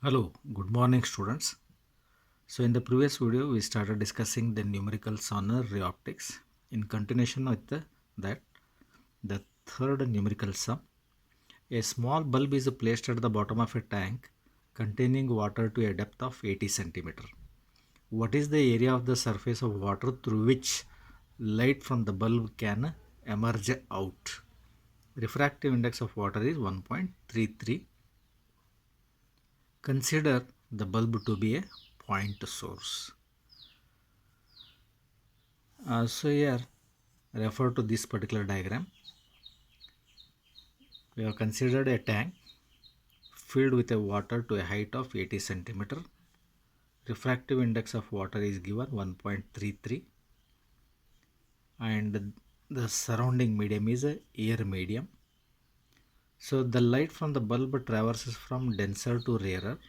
Hello, good morning students. So in the previous video we started discussing the numericals on ray optics. In continuation with that, the third numerical sum. A small bulb is placed at the bottom of a tank containing water to a depth of 80 centimeter. What is the area of the surface of water through which light from the bulb can emerge out? Refractive index of water is 1.33. Consider the bulb to be a point source. So here refer to this particular diagram. We have considered a tank filled with a water to a height of 80 centimeter. Refractive index of water is given 1.33 and the surrounding medium is a air medium. So the light from the bulb traverses from denser to rarer.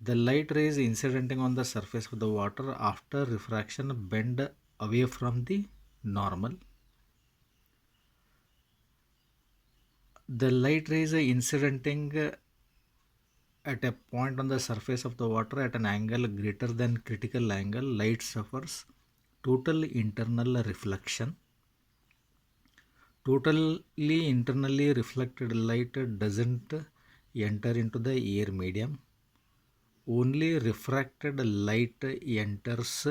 The light rays incidenting on the surface of the water after refraction bend away from the normal. The light rays incidenting at a point on the surface of the water at an angle greater than critical angle, light suffers total internal reflection. Totally internally reflected light doesn't enter into the air medium. Only refracted light enters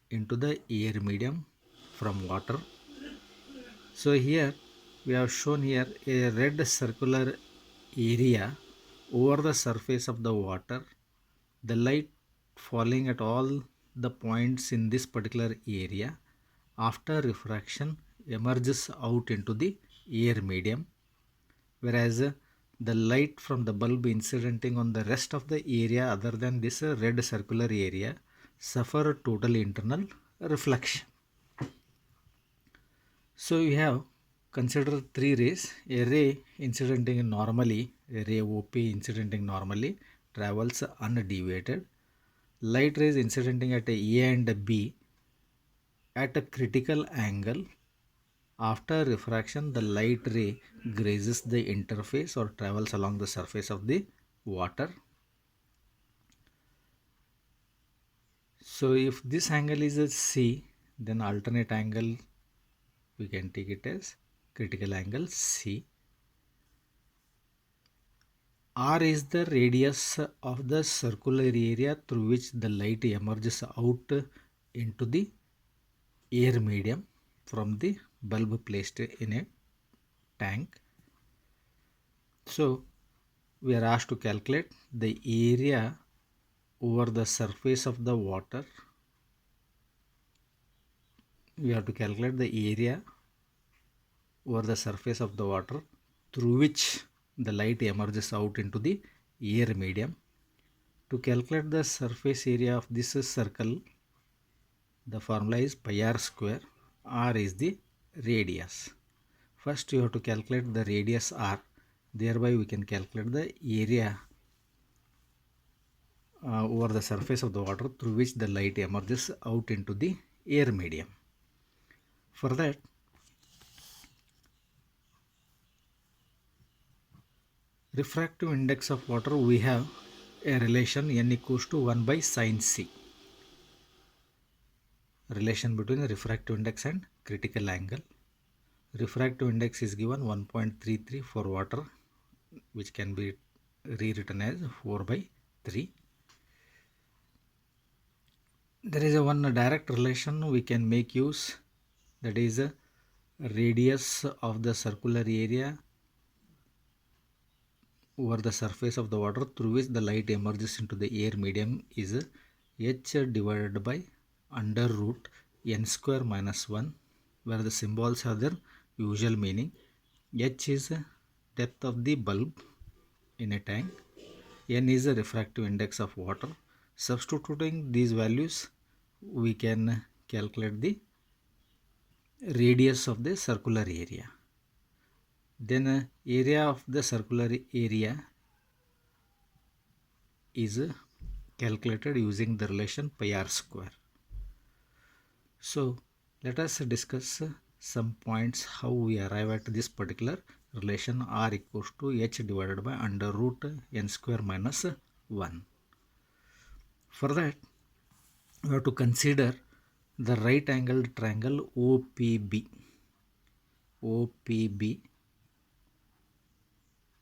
into the air medium from water. So here we have shown here a red circular area over the surface of the water. The light falling at all the points in this particular area after refraction emerges out into the air medium, whereas the light from the bulb incidenting on the rest of the area other than this red circular area suffer total internal reflection. So we have considered three rays. A ray incidenting normally, a ray OP incidenting normally travels undeviated. Light rays incidenting at A and B at a critical angle. After refraction, the light ray grazes the interface or travels along the surface of the water. So if this angle is a C, then alternate angle we can take it as critical angle C. R is the radius of the circular area through which the light emerges out into the air medium from the bulb placed in a tank. So we are asked to calculate the area over the surface of the water. We have to calculate the area over the surface of the water through which the light emerges out into the air medium. To calculate the surface area of this circle, the formula is pi r square. R is the radius. First you have to calculate the radius r. Thereby we can calculate the area over the surface of the water through which the light emerges out into the air medium. For that, refractive index of water, we have a relation n equals to 1 by sin c. Relation between the refractive index and critical angle. Refractive index is given 1.33 for water, which can be rewritten as 4 by 3. There is a one direct relation we can make use, that is a radius of the circular area over the surface of the water through which the light emerges into the air medium is h divided by under root n square minus 1, where the symbols have their usual meaning. H is depth of the bulb in a tank, n is the refractive index of water. Substituting these values, we can calculate the radius of the circular area. Then area of the circular area is calculated using the relation pi r square. So let us discuss some points how we arrive at this particular relation R equals to H divided by under root n square minus 1. For that, we have to consider the right angled triangle OPB. OPB.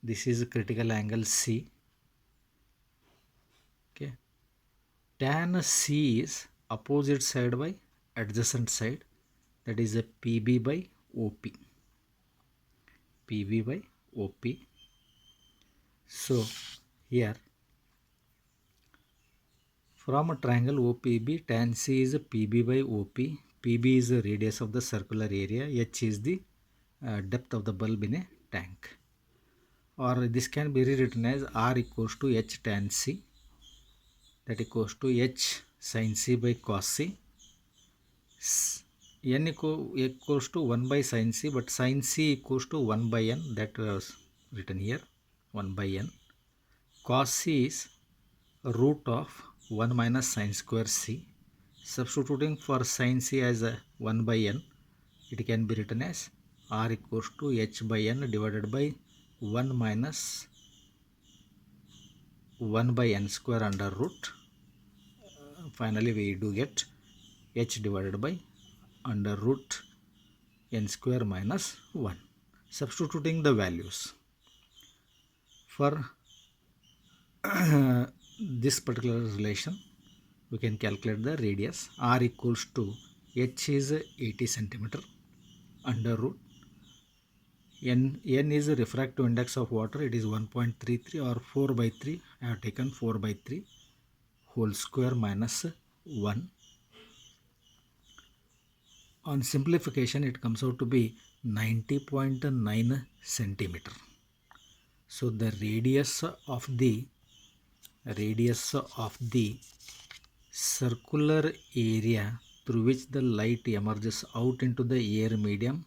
This is a critical angle C. Okay. Tan C is opposite side by adjacent side, that is a PB by OP. PB by OP. So here from a triangle OPB, tan C is a PB by OP. PB is the radius of the circular area. H is the depth of the bulb in a tank. Or this can be rewritten as R equals to H tan C, that equals to H sin C by cos C. N equals to 1 by sin C, but sin C equals to 1 by N, that was written here, 1 by N. Cos C is root of 1 minus sin square C. Substituting for sin C as a 1 by N, it can be written as R equals to H by N divided by 1 minus 1 by N square under root. Finally, we do get H divided by under root n square minus 1. Substituting the values for this particular relation, we can calculate the radius. R equals to H is 80 centimeter under root n is the refractive index of water. It is 1.33 or 4 by 3. I have taken 4 by 3 whole square minus 1. On simplification, it comes out to be 90.9 centimeter. So the radius of the circular area through which the light emerges out into the air medium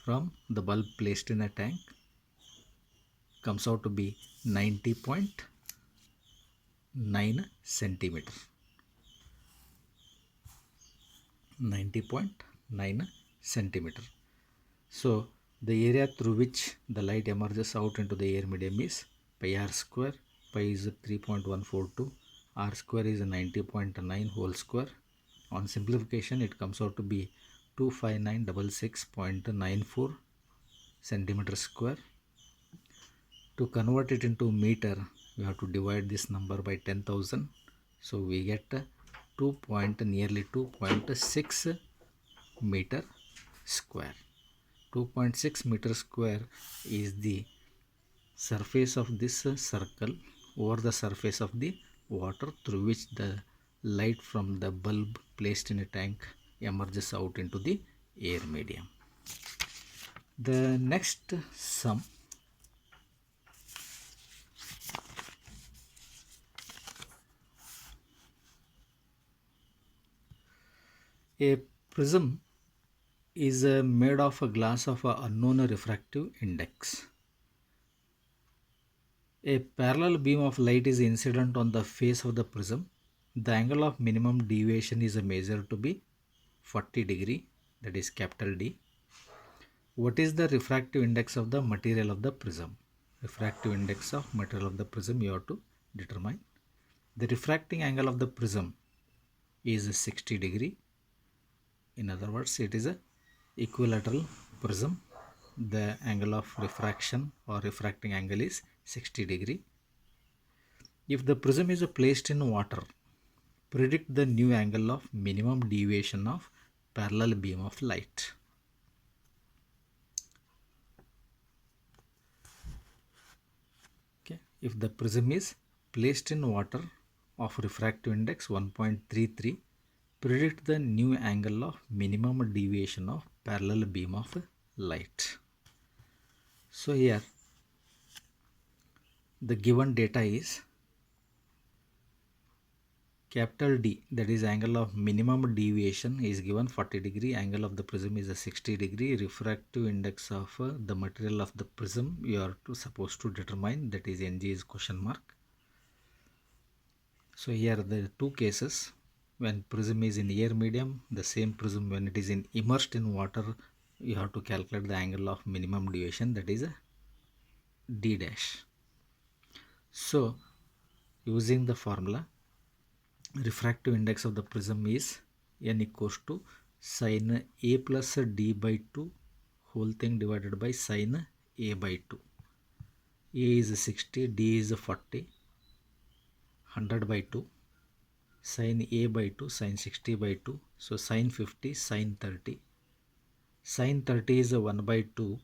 from the bulb placed in a tank comes out to be 90.9 centimeter. 90.9 centimeter. So the area through which the light emerges out into the air medium is pi r square. Pi is 3.142. R square is 90.9 whole square. On simplification, it comes out to be 25966.94 centimeter square. To convert it into meter, we have to divide this number by 10,000. So we get nearly 2.6 meter square. 2.6 meter square is the surface of this circle over the surface of the water through which the light from the bulb placed in a tank emerges out into the air medium. The next sum, a prism is made of a glass of unknown refractive index. A parallel beam of light is incident on the face of the prism. The angle of minimum deviation is measured to be 40 degree, that is capital D. What is the refractive index of the material of the prism? Refractive index of material of the prism you have to determine. The refracting angle of the prism is 60 degree. In other words, it is a equilateral prism. The angle of refraction or refracting angle is 60 degree. If the prism is placed in water, predict the new angle of minimum deviation of parallel beam of light. Okay. If the prism is placed in water of refractive index 1.33, predict the new angle of minimum deviation of parallel beam of light. So here the given data is capital D, that is angle of minimum deviation is given 40 degree, angle of the prism is a 60 degree, refractive index of the material of the prism you are supposed to determine, that is NG is question mark. So here there are two cases. When prism is in air medium, the same prism when it is immersed in water, you have to calculate the angle of minimum deviation, that is a d dash. So using the formula, refractive index of the prism is n equals to sine a plus d by 2 whole thing divided by sine a by 2. A is 60, d is 40, 100 by 2, sine a by 2, sine 60 by 2, so sine 50, sine 30. Sine 30 is 1 by 2,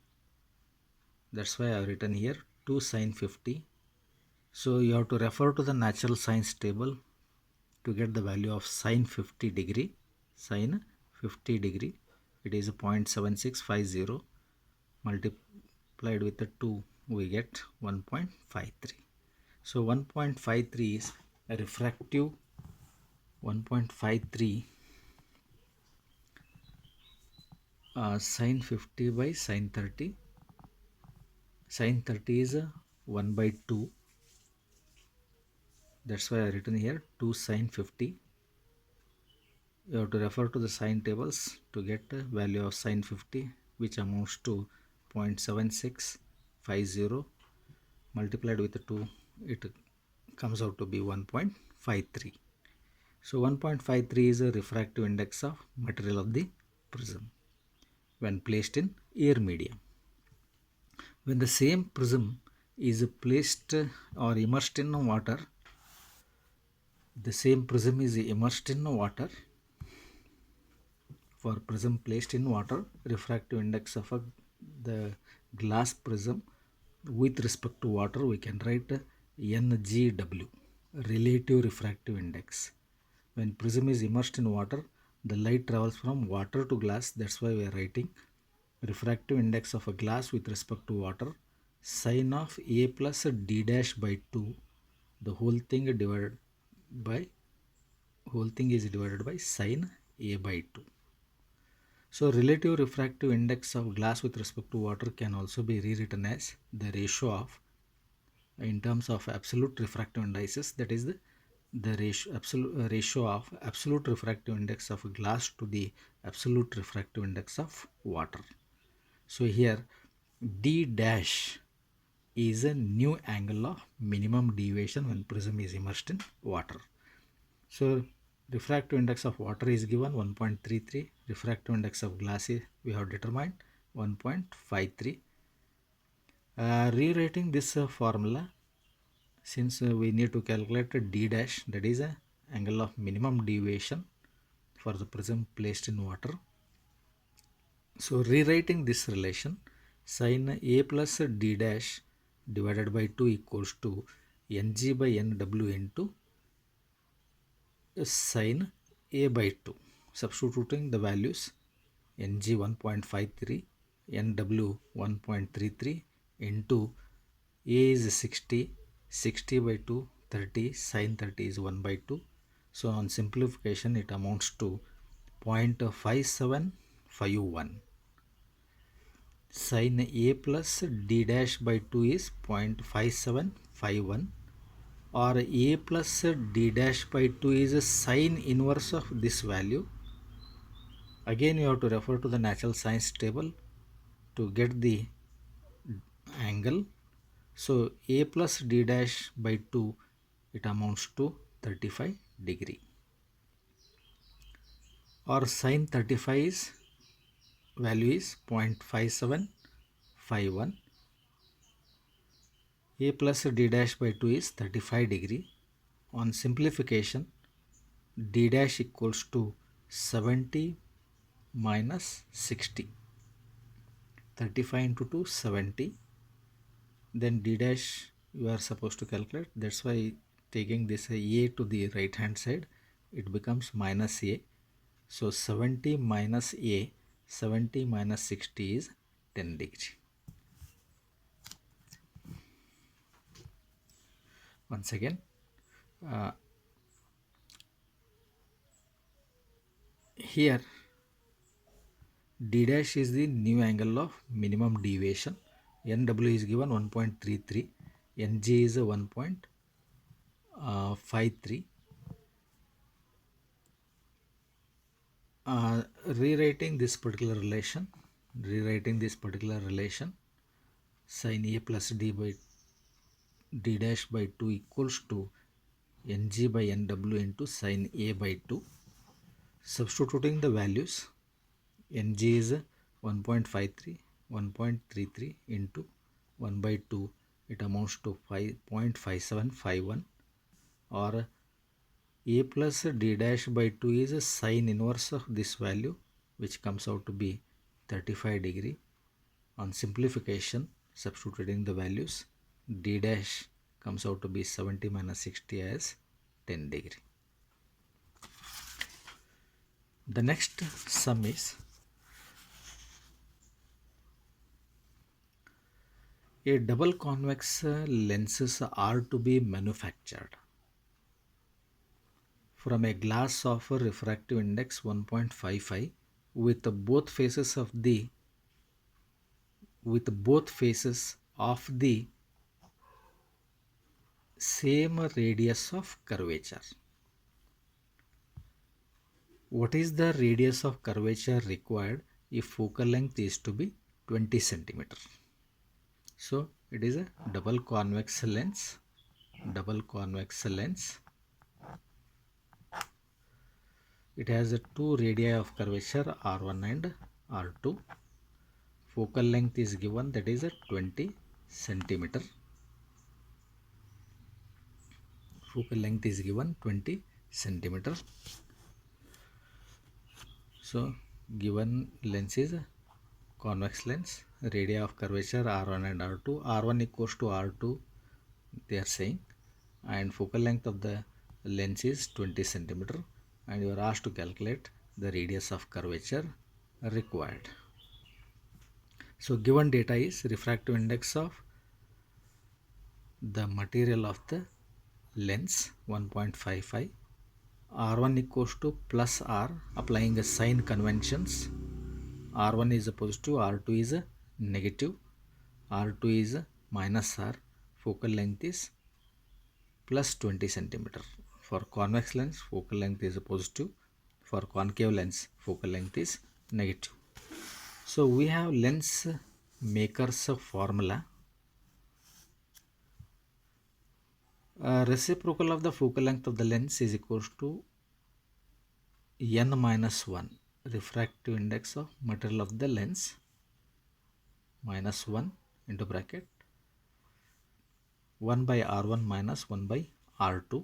that's why I have written here 2 sine 50. So you have to refer to the natural science table to get the value of sine 50 degree. Sine 50 degree, it is 0.7650 multiplied with the 2, we get 1.53. So 1.53 is a refractive 1.53 sine 50 by sine 30. Sine 30 is 1 by 2. That's why I written here 2 sine 50. You have to refer to the sine tables to get the value of sine 50, which amounts to 0.7650 multiplied with the 2, it comes out to be 1.53. So 1.53 is a refractive index of material of the prism when placed in air medium. When the same prism is placed or immersed in water, the same prism is immersed in water. For prism placed in water, refractive index of the glass prism with respect to water, we can write NGW, relative refractive index. When prism is immersed in water, the light travels from water to glass. That's why we are writing refractive index of a glass with respect to water, sine of a plus d dash by 2, the whole thing is divided by sine a by 2. So relative refractive index of glass with respect to water can also be rewritten as the ratio of, in terms of absolute refractive indices, that is the ratio of absolute refractive index of glass to the absolute refractive index of water. So here d dash is a new angle of minimum deviation when prism is immersed in water. So refractive index of water is given 1.33, refractive index of glass is, we have determined 1.53. Rewriting this formula, since we need to calculate d dash, that is a angle of minimum deviation for the prism placed in water. So rewriting this relation, sine a plus d dash divided by 2 equals to ng by nw into sine a by 2. Substituting the values, ng 1.53, nw 1.33 into a is 60, 60 by 2, 30, sine 30 is 1 by 2. So on simplification it amounts to 0.5751. Sine a plus d dash by 2 is 0.5751, or a plus d dash by 2 is a sine inverse of this value. Again you have to refer to the natural science table to get the angle. So a plus d dash by 2, it amounts to 35 degree, or sine 35 is value is 0.5751. A plus d dash by 2 is 35 degree. On simplification, d dash equals to 70 minus 60. 35 into 2, 70. Then d dash you are supposed to calculate. That's why taking this a to the right hand side, it becomes minus a. So 70 minus a, 70 minus 60 is 10 degree. Once again, here d dash is the new angle of minimum deviation. Nw is given 1.33, Ng is 1.53. Rewriting this particular relation, rewriting this particular relation, sin A plus d dash by 2 equals to ng by nw into sin A by 2. Substituting the values, ng is 1.53, 1.33 into 1 by 2, it amounts to 5.5751, or A plus d dash by 2 is a sine inverse of this value, which comes out to be 35 degree. On simplification, substituting the values, d dash comes out to be 70 minus 60 as 10 degree. The next sum is a double convex lenses are to be manufactured from a glass of a refractive index 1.55 with both faces of the same radius of curvature. What is the radius of curvature required if focal length is to be 20 centimeter? So it is a double convex lens. It has two radii of curvature R1 and R2. Focal length is given, that is a 20 centimeter. Focal length is given 20 centimeter. So given lens is convex lens, radii of curvature R1 and R2. R1 equals to R2 they are saying, and focal length of the lens is 20 centimeter, and you are asked to calculate the radius of curvature required. So given data is refractive index of the material of the lens 1.55, R1 equals to plus R, applying the sign conventions. R1 is a positive, R2 is a negative, R2 is a minus R, focal length is plus 20 centimeter. For convex lens, focal length is a positive, for concave lens, focal length is negative. So we have lens maker's formula. Reciprocal of the focal length of the lens is equals to n minus 1, refractive index of material of the lens, minus 1 into bracket 1 by R1 minus 1 by R2,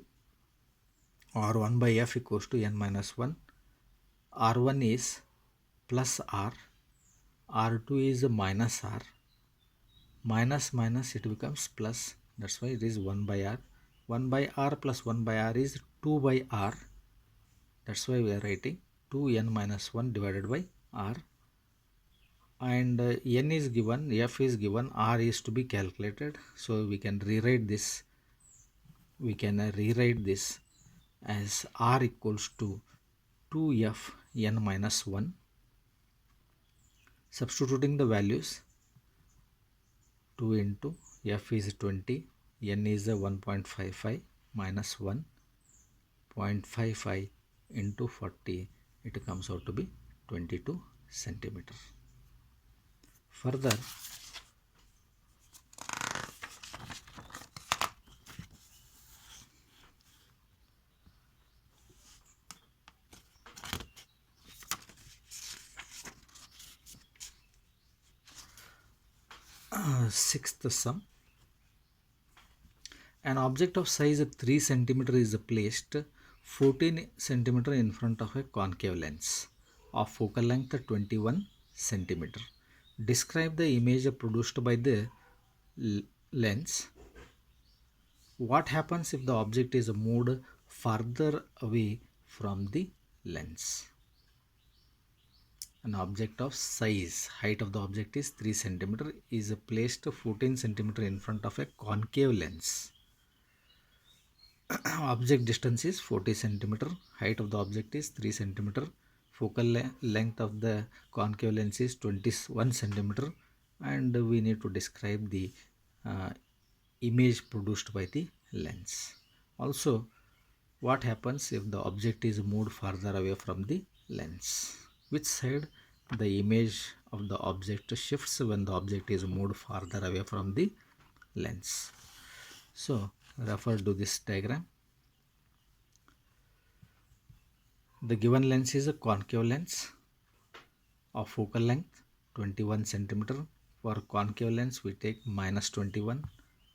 or 1 by F equals to n minus 1. R1 is plus R, R2 is minus R, minus minus it becomes plus, that's why it is 1 by R. 1 by R plus 1 by R is 2 by R, that's why we are writing 2n minus 1 divided by R, and n is given, F is given, R is to be calculated. So we can rewrite this as R equals to 2f n minus 1. Substituting the values, 2 into f is 20, n is 1.55 minus 1.55 into 40, it comes out to be 22 centimeter. Further, sixth sum. An object of size 3 centimeter is placed 14 centimeter in front of a concave lens of focal length 21 centimeter. Describe the image produced by the lens. What happens if the object is moved farther away from the lens? An object of size, height of the object is 3 centimeter, is placed 14 centimeter in front of a concave lens. Object distance is 40 centimeter, height of the object is 3 centimeter, focal length of the concave lens is 21 centimeter, and we need to describe the image produced by the lens. Also, what happens if the object is moved farther away from the lens? Which side the image of the object shifts when the object is moved farther away from the lens. So refer to this diagram. The given lens is a concave lens of focal length 21 centimeter. For concave lens we take -21.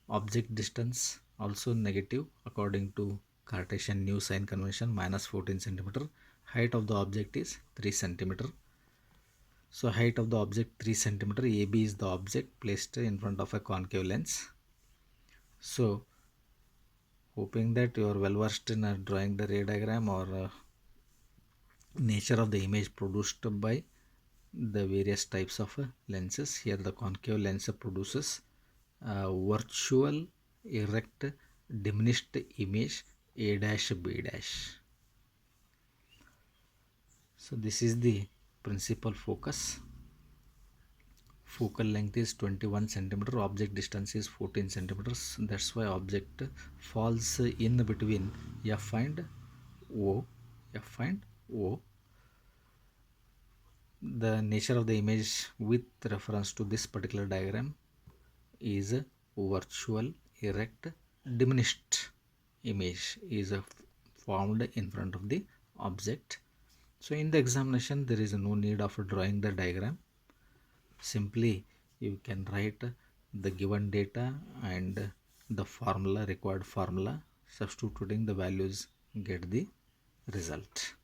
Object distance also negative according to Cartesian new sign convention, -14 centimeter. Height of the object is 3 centimeter. So height of the object 3 centimeter. AB is the object placed in front of a concave lens. So hoping that you are well versed in drawing the ray diagram or nature of the image produced by the various types of lenses. Here the concave lens produces virtual erect diminished image A dash B dash. So this is the principal focus. Focal length is 21 centimeter, object distance is 14 centimeters. That's why object falls in between F and O. F and O. The nature of the image with reference to this particular diagram is a virtual erect diminished image is formed in front of the object. So in the examination there is no need of drawing the diagram. Simply you can write the given data and the formula, required formula, substituting the values, get the result.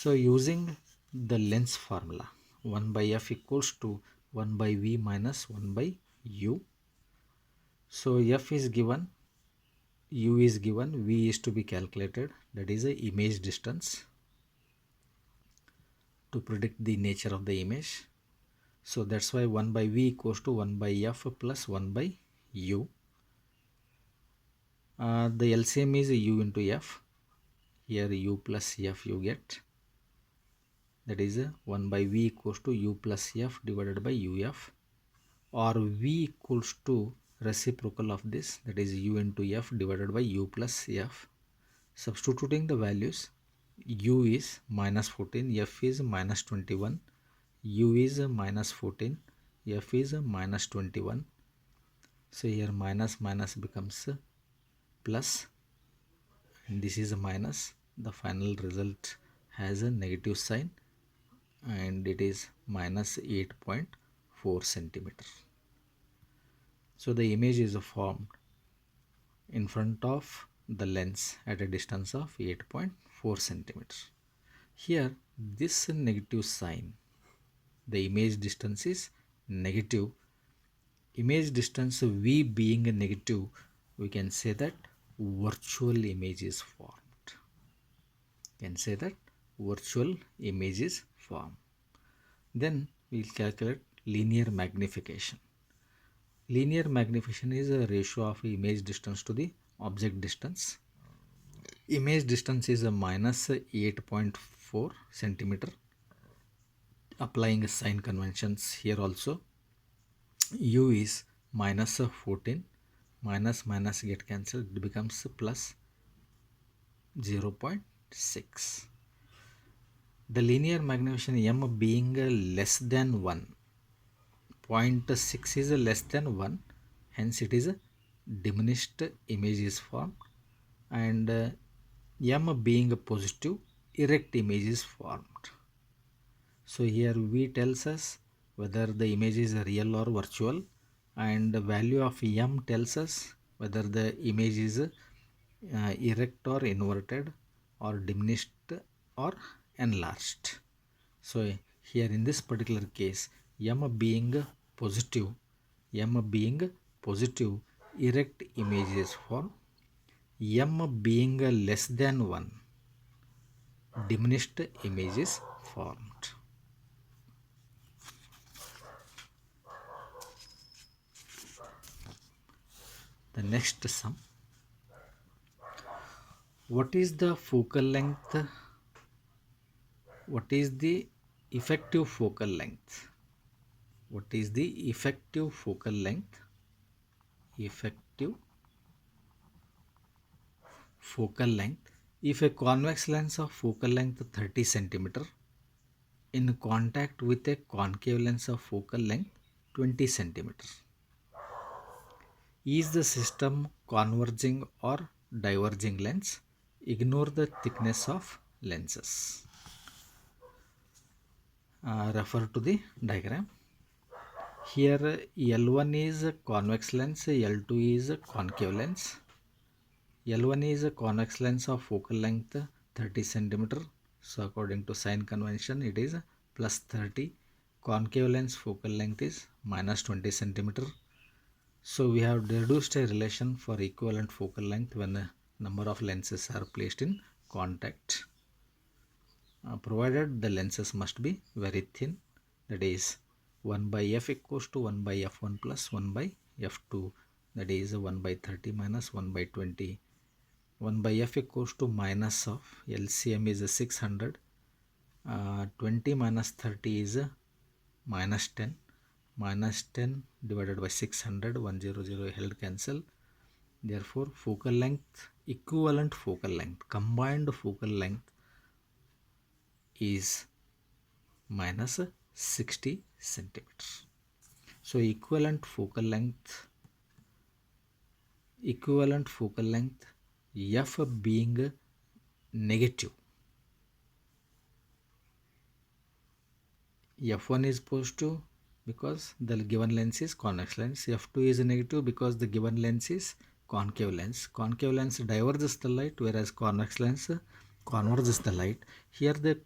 So using the lens formula, 1 by f equals to 1 by v minus 1 by u. So f is given, u is given, v is to be calculated, that is the image distance to predict the nature of the image. So that's why 1 by v equals to 1 by f plus 1 by u. The LCM is u into f. Here u plus f you get. That is 1 by v equals to u plus f divided by uf. Or v equals to reciprocal of this, that is u into f divided by u plus f. Substituting the values, u is -14, f is -21, u is -14, f is -21. So here minus minus becomes plus, and this is a minus. The final result has a negative sign and it is minus 8.4 centimeter. So the image is formed in front of the lens at a distance of 8.4 centimeters. Here this negative sign, the image distance is negative. Image distance v being negative, we can say that virtual image is formed. Can say that virtual image is formed. Then we will calculate linear magnification. Linear magnification is a ratio of image distance to the object distance. Image distance is a minus 8.4 centimeter. Applying sign conventions here also. U is minus 14. Minus minus get cancelled. It becomes plus 0.6. The linear magnification m being less than 1. 0.6 is less than 1. Hence it is a diminished image is formed. And m being positive, erect image is formed. So here v tells us whether the image is real or virtual, and the value of m tells us whether the image is erect or inverted or diminished or enlarged. So here in this particular case, m being positive, erect image is formed. M being less than 1, diminished image is formed. The next sum. What is the focal length? What is the effective focal length? What is the effective focal length? Effective focal length. If a convex lens of focal length 30 centimeter in contact with a concave lens of focal length 20 centimeters. Is the system converging or diverging lens? Ignore the thickness of lenses. Refer to the diagram. Here L1 is a convex lens, L2 is a concave lens. L1 is a convex lens of focal length 30 centimeter. So according to sign convention it is plus 30. Concave lens focal length is minus 20 centimeter. So we have deduced a relation for equivalent focal length when the number of lenses are placed in contact. Provided the lenses must be very thin, that is 1 by f equals to 1 by f1 plus 1 by f2, that is 1 by 30 minus 1 by 20. 1 by f equals to minus of LCM is 600, 20 minus 30 is minus 10, minus 10 divided by 600, 100 held cancel. Therefore focal length, equivalent focal length, combined focal length is minus 60 centimeters. So equivalent focal length f being negative, f1 is positive because the given lens is convex lens, f2 is negative because the given lens is concave lens. Concave lens diverges the light whereas convex lens converges the light. Here the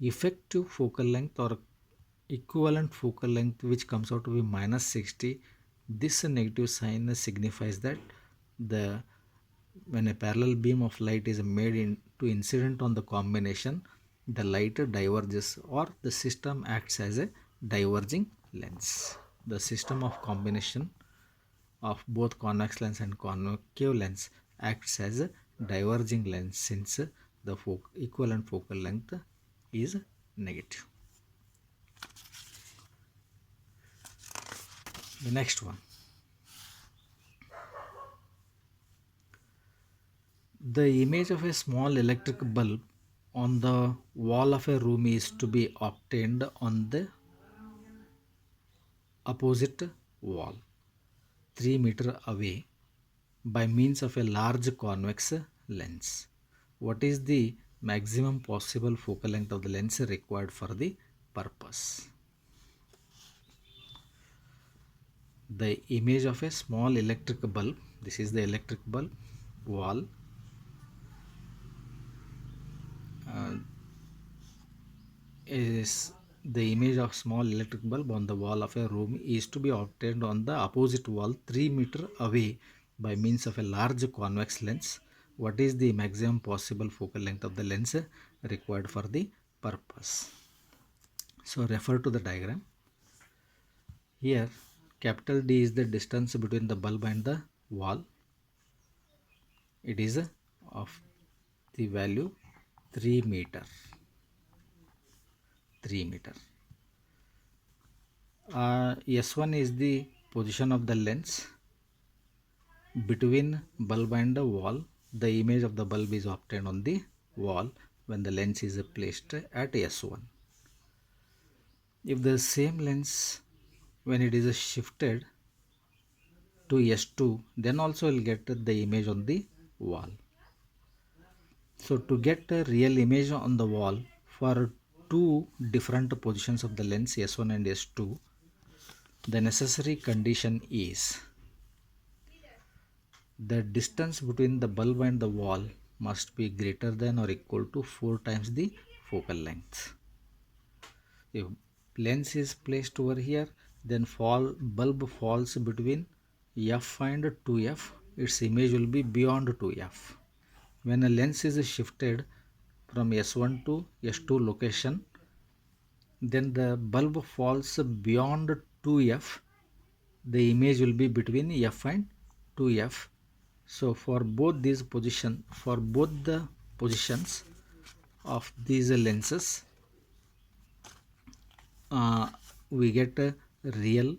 effective focal length or equivalent focal length which comes out to be minus 60, this negative sign signifies that when a parallel beam of light is made into incident on the combination, the light diverges or the system acts as a diverging lens. The system of combination of both convex lens and concave lens acts as a diverging lens since the equivalent focal length is negative. The next one. The image of a small electric bulb on the wall of a room is to be obtained on the opposite wall 3 meter away by means of a large convex lens. What is the maximum possible focal length of the lens required for the purpose? The image of a small electric bulb, this is the electric bulb wall, is the image of small electric bulb on the wall of a room is to be obtained on the opposite wall 3 meter away by means of a large convex lens. What is the maximum possible focal length of the lens required for the purpose? So refer to the diagram. Here capital D is the distance between the bulb and the wall. It is of the value 3 meter. 3 meter. S1 is the position of the lens between bulb and the wall. The image of the bulb is obtained on the wall when the lens is placed at S1. If the same lens, when it is shifted to S2, then also will get the image on the wall. So to get a real image on the wall for two different positions of the lens S1 and S2, the necessary condition is the distance between the bulb and the wall must be greater than or equal to 4 times the focal length. If lens is placed over here, then bulb falls between f and 2f, its image will be beyond 2f. When a lens is shifted from S1 to S2 location, then the bulb falls beyond 2f, the image will be between f and 2f. So for both the positions of these lenses, we get a real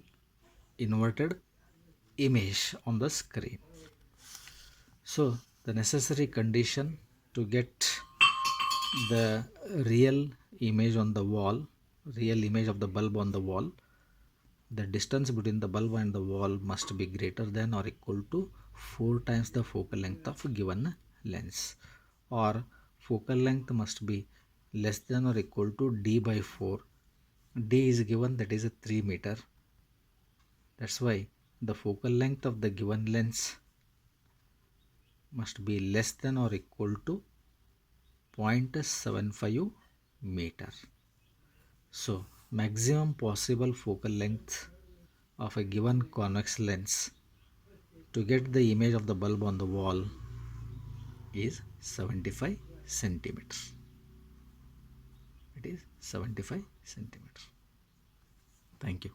inverted image on the screen. So the necessary condition to get the real image on the wall, real image of the bulb on the wall, the distance between the bulb and the wall must be greater than or equal to 4 times the focal length of given lens, or focal length must be less than or equal to d by 4. D is given, that is a 3 meter. That's why the focal length of the given lens must be less than or equal to 0.75 meter. So maximum possible focal length of a given convex lens to get the image of the bulb on the wall is 75 centimeters. It is 75 centimeters. Thank you.